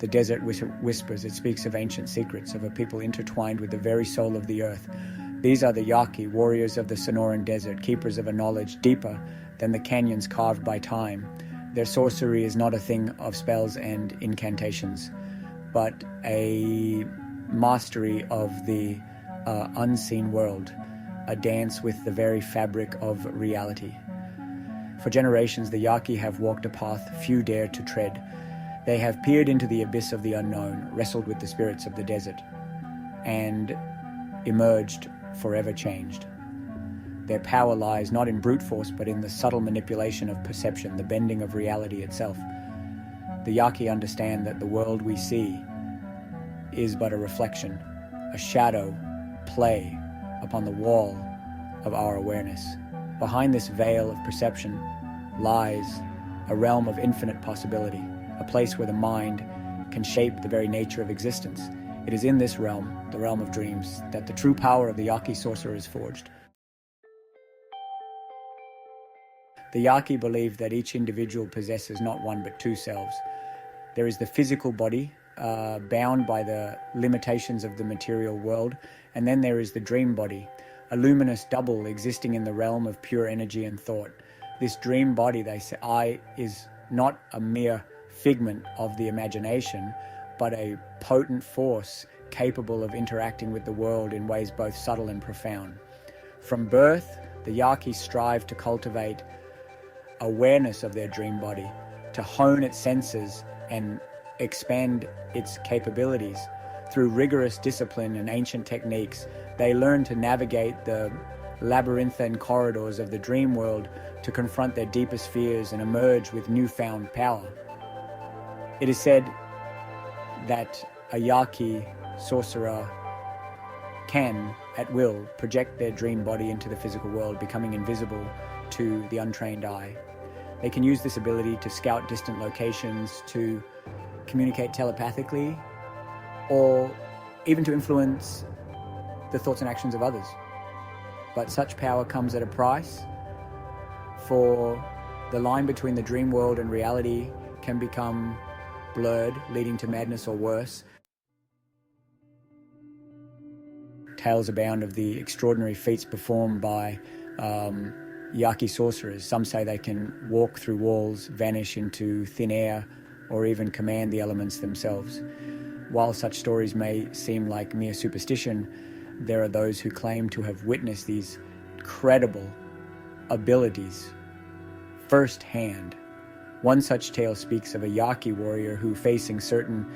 The desert whispers. It speaks of ancient secrets, of a people intertwined with the very soul of the earth. These are the Yaqui, warriors of the Sonoran Desert, keepers of a knowledge deeper than the canyons carved by time. Their sorcery is not a thing of spells and incantations, but a mastery of the unseen world, a dance with the very fabric of reality. For generations, the Yaqui have walked a path few dare to tread. They have peered into the abyss of the unknown, wrestled with the spirits of the desert, and emerged forever changed. Their power lies not in brute force, but in the subtle manipulation of perception, the bending of reality itself. The Yaqui understand that the world we see is but a reflection, a shadow, play upon the wall of our awareness. Behind this veil of perception lies a realm of infinite possibility, a place where the mind can shape the very nature of existence. It is in this realm, the realm of dreams, that the true power of the Yaqui sorcerer is forged. The Yaqui believe that each individual possesses not one but two selves. There is the physical body, bound by the limitations of the material world, and then there is the dream body, a luminous double existing in the realm of pure energy and thought. This dream body, they say, is not a mere figment of the imagination, but a potent force capable of interacting with the world in ways both subtle and profound. From birth, the Yaqui strive to cultivate awareness of their dream body, to hone its senses and expand its capabilities. Through rigorous discipline and ancient techniques, they learn to navigate the labyrinthine corridors of the dream world to confront their deepest fears and emerge with newfound power. It is said that a Yaqui sorcerer can, at will, project their dream body into the physical world, becoming invisible to the untrained eye. They can use this ability to scout distant locations, to communicate telepathically, or even to influence the thoughts and actions of others. But such power comes at a price, for the line between the dream world and reality can become blurred, leading to madness or worse. Tales abound of the extraordinary feats performed by Yaqui sorcerers. Some say they can walk through walls, vanish into thin air, or even command the elements themselves. While such stories may seem like mere superstition, there are those who claim to have witnessed these credible abilities firsthand. One such tale speaks of a Yaqui warrior who, facing certain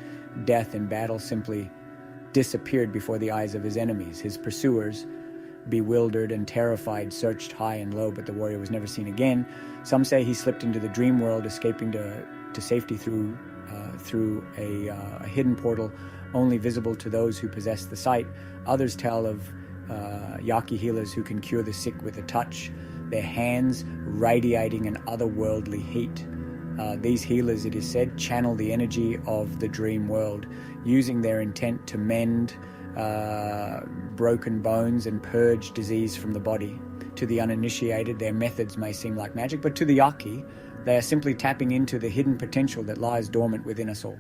death in battle, simply disappeared before the eyes of his enemies. His pursuers, bewildered and terrified, searched high and low, but the warrior was never seen again. Some say he slipped into the dream world, escaping to safety through a hidden portal only visible to those who possess the sight. Others tell of Yaqui healers who can cure the sick with a touch, their hands radiating an otherworldly heat. These healers, it is said, channel the energy of the dream world, using their intent to mend broken bones and purge disease from the body. To the uninitiated, their methods may seem like magic, but to the Yaqui, they are simply tapping into the hidden potential that lies dormant within us all.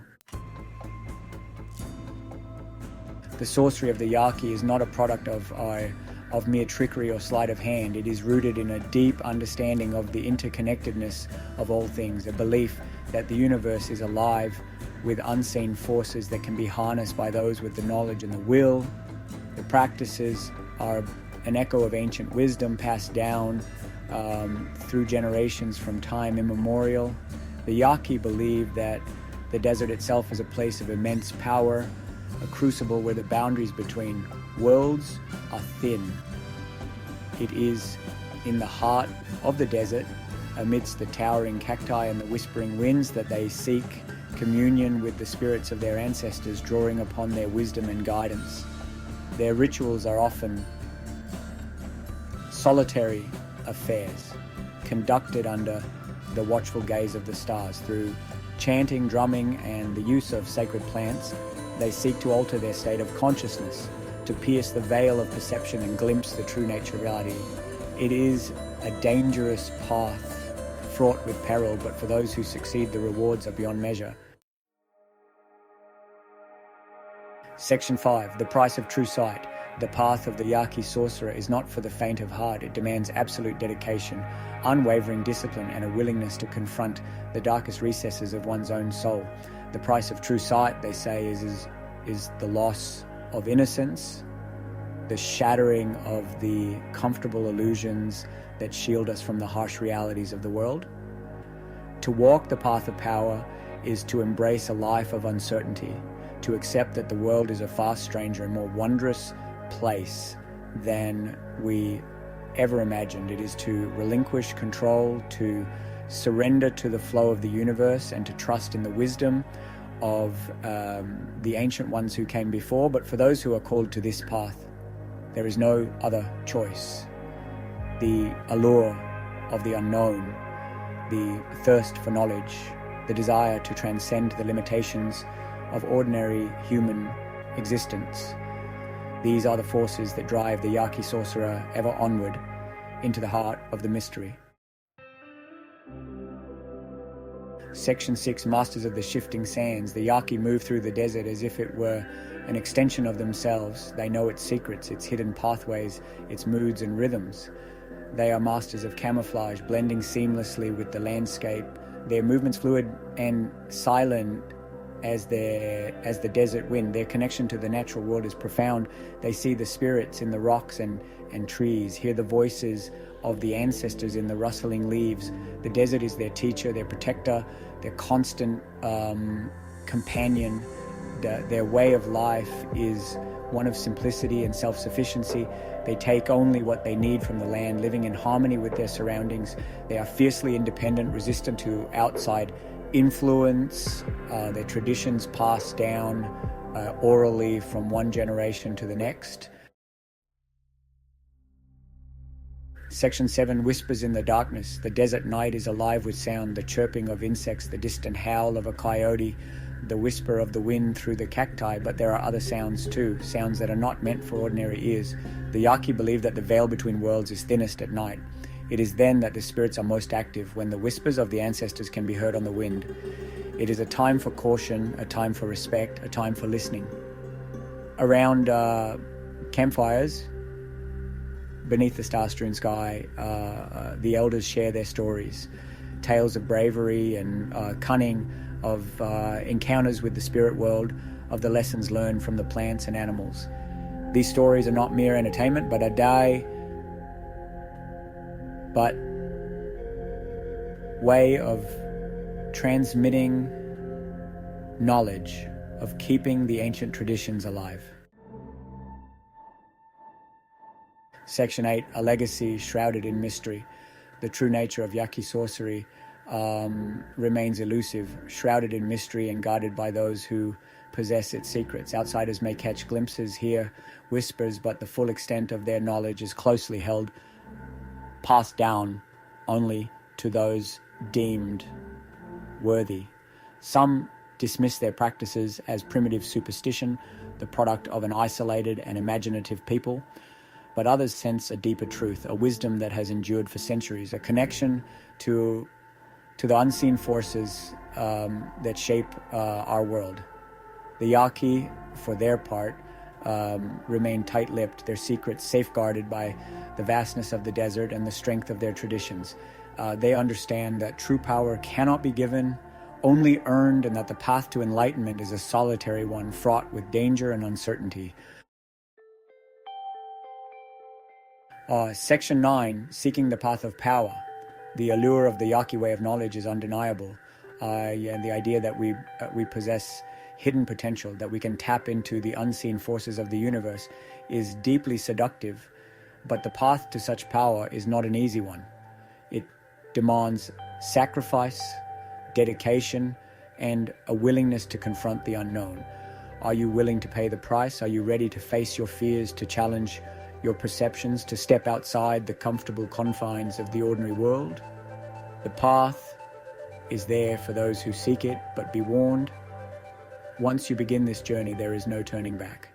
The sorcery of the Yaqui is not a product of mere trickery or sleight of hand. It is rooted in a deep understanding of the interconnectedness of all things, a belief that the universe is alive with unseen forces that can be harnessed by those with the knowledge and the will. The practices are an echo of ancient wisdom passed down through generations from time immemorial. The Yaqui believe that the desert itself is a place of immense power, a crucible where the boundaries between worlds are thin. It is in the heart of the desert, amidst the towering cacti and the whispering winds, that they seek communion with the spirits of their ancestors, drawing upon their wisdom and guidance. Their rituals are often solitary affairs, conducted under the watchful gaze of the stars. Through chanting, drumming, and the use of sacred plants, they seek to alter their state of consciousness, to pierce the veil of perception and glimpse the true nature of reality. It is a dangerous path fraught with peril, but for those who succeed, the rewards are beyond measure. Section 5. The price of true sight. The path of the Yaqui sorcerer is not for the faint of heart. It demands absolute dedication, unwavering discipline, and a willingness to confront the darkest recesses of one's own soul. The price of true sight, they say, is the loss of innocence, the shattering of the comfortable illusions that shield us from the harsh realities of the world. To walk the path of power is to embrace a life of uncertainty, to accept that the world is a far stranger and more wondrous place than we ever imagined. It is to relinquish control, to surrender to the flow of the universe, and to trust in the wisdom of the ancient ones who came before. But for those who are called to this path, there is no other choice. The allure of the unknown, the thirst for knowledge, the desire to transcend the limitations of ordinary human existence. These are the forces that drive the Yaqui sorcerer ever onward into the heart of the mystery. Section 6. Masters of the shifting sands. The Yaqui move through the desert as if it were an extension of themselves. They know its secrets, its hidden pathways, its moods and rhythms. They are masters of camouflage, blending seamlessly with the landscape. Their movements fluid and silent as the desert wind. Their connection to the natural world is profound. They see the spirits in the rocks and trees, hear the voices of the ancestors in the rustling leaves. The desert is their teacher, their protector, their constant companion. Their way of life is one of simplicity and self-sufficiency. They take only what they need from the land, living in harmony with their surroundings. They are fiercely independent, resistant to outside influence. Their traditions pass down orally from one generation to the next. Section 7. Whispers in the darkness. The desert night is alive with sound, the chirping of insects, the distant howl of a coyote, the whisper of the wind through the cacti. But there are other sounds too, sounds that are not meant for ordinary ears. The Yaqui believe that the veil between worlds is thinnest at night. It is then that the spirits are most active, when the whispers of the ancestors can be heard on the wind. It is a time for caution, a time for respect, a time for listening. Around campfires, beneath the star-strewn sky, the elders share their stories, tales of bravery and cunning, of encounters with the spirit world, of the lessons learned from the plants and animals. These stories are not mere entertainment, but way of transmitting knowledge, of keeping the ancient traditions alive. Section 8. A legacy shrouded in mystery. The true nature of Yaqui sorcery remains elusive, shrouded in mystery and guarded by those who possess its secrets. Outsiders may catch glimpses, hear whispers, but the full extent of their knowledge is closely held, passed down only to those deemed worthy. Some dismiss their practices as primitive superstition, the product of an isolated and imaginative people, but others sense a deeper truth, a wisdom that has endured for centuries, a connection to the unseen forces that shape our world. The Yaqui, for their part, remain tight-lipped, their secrets safeguarded by the vastness of the desert and the strength of their traditions. They understand that true power cannot be given, only earned, and that the path to enlightenment is a solitary one, fraught with danger and uncertainty. Section 9. Seeking the path of power. The allure of the Yaqui way of knowledge is undeniable, and the idea that we possess hidden potential, that we can tap into the unseen forces of the universe, is deeply seductive. But the path to such power is not an easy one. It demands sacrifice, dedication, and a willingness to confront the unknown. Are you willing to pay the price? Are you ready to face your fears, to challenge your perceptions, to step outside the comfortable confines of the ordinary world? The path is there for those who seek it, but be warned, once you begin this journey, there is no turning back.